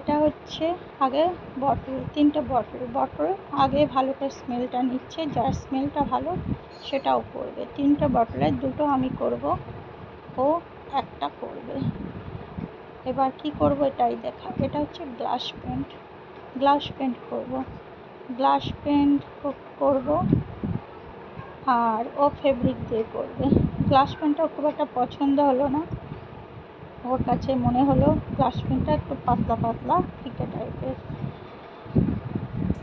এটা হচ্ছে আগে বটল, 3টে বটল আগে ভালো করে স্মেলটা নিচ্ছে, যার স্মেলটা ভালো সেটাও করবে। 3টে বটলের 2টো আমি করব, ও একটা করবে। এবার কি করব এটাই দেখা। এটা হচ্ছে গ্লাস পেন্ট করব, আর ও ফেব্রিক দিয়ে করবে। গ্লাস পেন্টটা খুব একটা পছন্দ হলো না, ওর কাছে মনে হলো গ্লাস পেন্টটা একটু পাতলা পাতলা ফিকে টাইপের।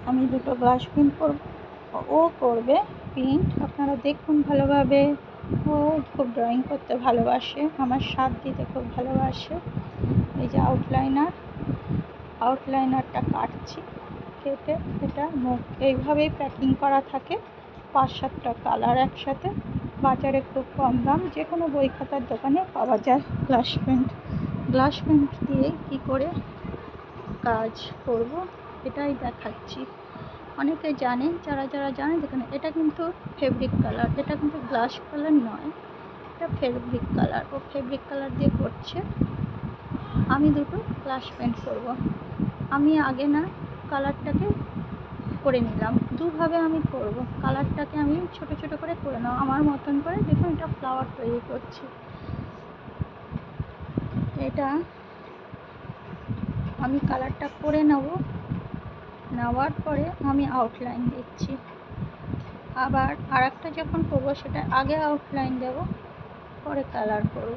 আমি 2টো গ্লাস পেন্ট করব, ও করবে পেন্ট। আপনারা দেখুন ভালোভাবে। ও খুব ড্রয়িং করতে ভালোবাসে, আমার সাথ দিতে খুব ভালোবাসে। এই যে আউটলাইনারটা কাটছি, কেটে এটা মুখ এইভাবেই প্যাকিং করা থাকে, 5-7টা কালার একসাথে। বাজারে খুব কম দাম, যে কোনো বই খাতার দোকানে পাওয়া যায় গ্লাস পেন্ট দিয়ে কি করে কাজ করব এটাই দেখাচ্ছি। অনেকে জানেন, যারা জানেন দেখুন, এটা কিন্তু ফেব্রিক কালার, এটা কিন্তু গ্লাস কালার নয়, এটা ফেব্রিক কালার। ও ফেব্রিক কালার দিয়ে করছে, আমি 2টো গ্লাস পেন্ট করব। আমি আগে না কালারটাকে করে নিলাম, দুভাবে আমি করব। কালারটাকে আমি ছোট ছোট করে নাও আমার মতন করে। দেখুন এটা ফ্লাওয়ার তৈরি করছি। এটা আমি কালারটা করে নেওয়ার পরে আমি আউটলাইন দিচ্ছি। আবার আরেকটা যখন করব সেটা আগে আউটলাইন দেব, পরে কালার করব।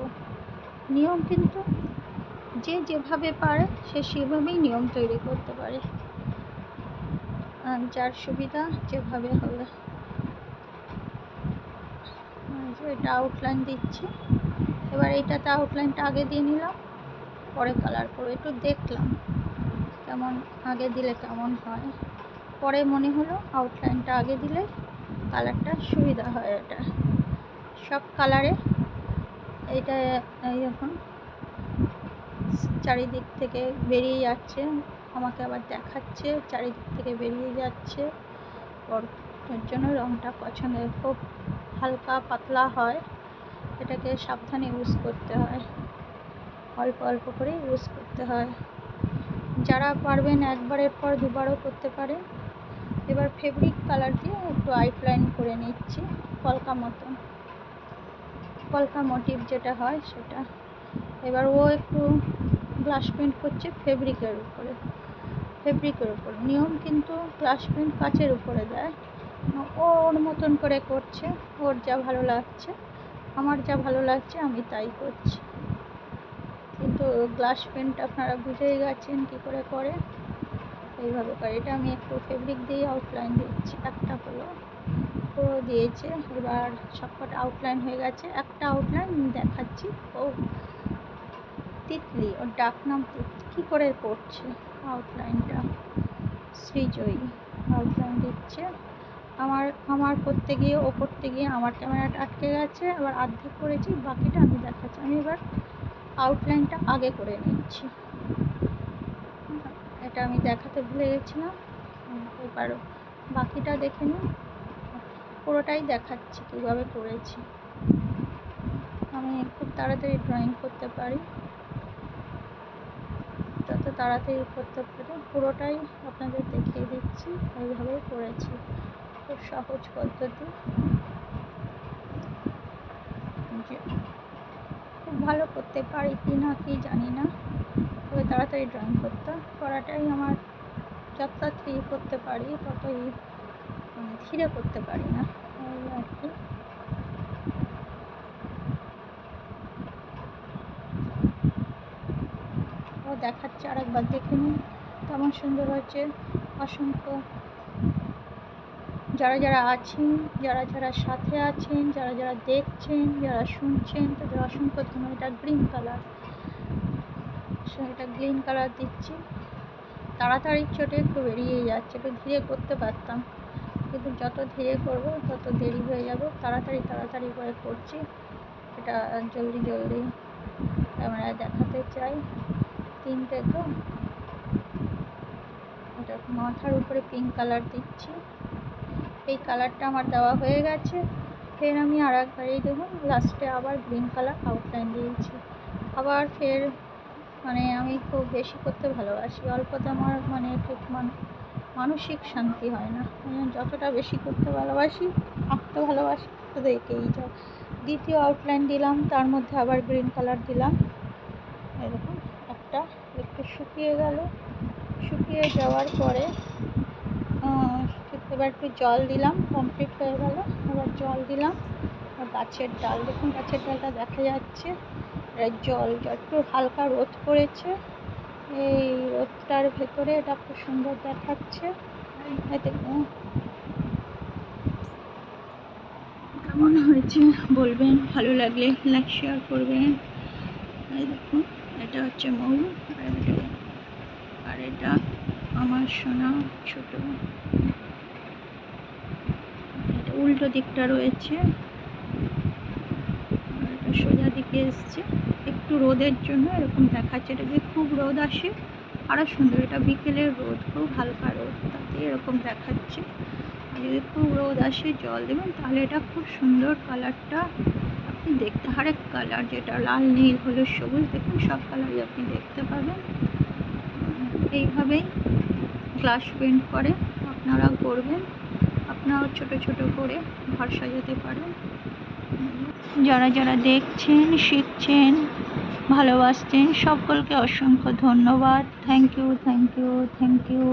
নিয়ম কিন্তু যে যেভাবে পারে সে সেভাবেই নিয়ম তৈরি করতে পারে, যার সুবিধা যেভাবে হবে। এটা আউটলাইন দিচ্ছি। এবার এইটাতে আউটলাইনটা আগে দিয়ে নিলাম, পরে কালার করব। একটু দেখলাম কেমন আগে দিলে কেমন হয়, পরে মনে হলো আউটলাইনটা আগে দিলে কালারটা সুবিধা হয়। এটা সব কালারে এইটা এখন চারিদিক থেকে বেরিয়ে যাচ্ছে, আমাকে আবার দেখাচ্ছে চারিদিক থেকে বেরিয়ে যাচ্ছে। ওর জন্য রঙটা পছন্দের, খুব হালকা পাতলা হয়, এটাকে সাবধানে ইউজ করতে হয়, অল্প অল্প করে ইউজ করতে হয়। যারা পারবেন একবারের পর দুবারও করতে পারেন। এবার ফেব্রিক কালার দিয়ে একটু আউটলাইন করে নিচ্ছি, কলকা মোটিভ যেটা হয় সেটা। এবার ও একটু গ্লাস পেন্ট করছে ফেব্রিকের উপরে। নিয়ম কিন্তু গ্লাস পেন্ট কাচের উপরে দেয়, ও ওর মতন করে করছে, ওর যা ভালো লাগছে। আমার যা ভালো লাগছে আমি তাই করছি। কিন্তু গ্লাস পেন্ট আপনারা বুঝেই গেছেন কী করে করে, এইভাবে করে। এটা আমি একটু ফেব্রিক দিয়ে আউটলাইন দিচ্ছি, একটা হলো পুরো দিয়েছে। এবার সবকটা আউটলাইন হয়ে গেছে, একটা আউটলাইন দেখাচ্ছি। ও তিতলি, ওর ডাক নাম কী করে করছে আউটলাইনটা, শ্রীজয়ী আউটলাইন দিচ্ছে। আমার করতে গিয়ে আমার ক্যামেরাটা আটকে গেছে, আবার অর্ধেক করেছি, বাকিটা আমি দেখাচ্ছি। আমি এবার আউটলাইনটা আগে করে নিচ্ছি, এটা আমি দেখাতে ভুলে গেছিলাম। এবার বাকিটা দেখে নিন, পুরোটাই দেখাচ্ছি কীভাবে করেছি। আমি খুব তাড়াতাড়ি ড্রয়িং করতে পারি, যত তাড়াতাড়ি করতে পারি পুরোটাই আপনাদের দেখিয়ে দিচ্ছি। এইভাবেই করেছি, খুব সহজ পদ্ধতি। খুব ভালো করতে পারি কি না কি জানি না, তবে তাড়াতাড়ি ড্রয়িং করাটাই আমার, যত তাড়াতাড়ি করতে পারি ততই ধীরে করতে পারি না, এই আর কি। ও দেখাচ্ছে, আরেকবার দেখে নিন কেমন সুন্দর হচ্ছে। অসংখ্য যারা আছেন, যারা সাথে আছেন, যারা দেখছেন, যারা শুনছেন, তাদের অসংখ্য ধন্যবাদ। এটা গ্রিন কালার দিচ্ছি। তাড়াতাড়ি চোটে একটু বেরিয়ে যাচ্ছে, একটু ধীরে করতে পারতাম, কিন্তু যত ধীরে করব তত দেরি হয়ে যাবে। তাড়াতাড়ি করে করছি, এটা জলদি ক্যামেরায় দেখাতে চাই। 3টে তো, এটা মাথার উপরে পিঙ্ক কালার দিচ্ছি। এই কালারটা আমার দেওয়া হয়ে গেছে। ফের আমি আর একবার, এই দেখুন লাস্টে আবার গ্রিন কালার আউটলাইন দিয়েছি। আবার ফের মানে আমি খুব বেশি করতে ভালোবাসি, অল্পতে আমার মানে ঠিক মানসিক শান্তি হয় না। যতটা বেশি করতে ভালোবাসি, আঁকতে ভালোবাসি, শুধু এঁকেই যাই। দ্বিতীয় আউটলাইন দিলাম, তার মধ্যে আবার গ্রিন কালার দিলাম। এরকম একটা একটু শুকিয়ে গেল, শুকিয়ে যাওয়ার পরে এবার একটু জল দিলাম, কমপ্লিট হয়ে গেল। এবার জল দিলাম, গাছের ডাল, দেখুন গাছের ডালটা দেখা যাচ্ছে। জল একটু হালকা রোদ পড়েছে, এই রোদটার ভেতরে এটা খুব সুন্দর দেখাচ্ছে। দেখুন কেমন হয়েছে বলবেন, ভালো লাগলে লাইক শেয়ার করবেন। এই দেখুন এটা হচ্ছে মৌ, আর এটা আমার সোনা ছোট। এটা উল্টো দিকটা রয়েছে, আর এটা সোজা দিকে এসছে। একটু রোদের জন্য এরকম দেখাচ্ছে। এটা যদি খুব রোদ আসে আরও সুন্দর, এটা বিকেলের রোদ, খুব হালকা রোদ, তাতে এরকম দেখাচ্ছে। আর যদি খুব রোদ আসে জল দেবেন, তাহলে এটা খুব সুন্দর কালারটা আপনি দেখতে, হরেক কালার, যেটা লাল, নীল, হলুদ, সবুজ, দেখুন সব কালারই আপনি দেখতে পাবেন। এইভাবেই গ্লাস পেন্ট করে আপনারা করবেন, আপনারাও ছোট ছোট করে ঘর সাজাতে পারেন। যারা যারা দেখছেন, শিখছেন, ভালোবাসছেন, সকলকে অসংখ্য ধন্যবাদ। Thank you, thank you, thank you.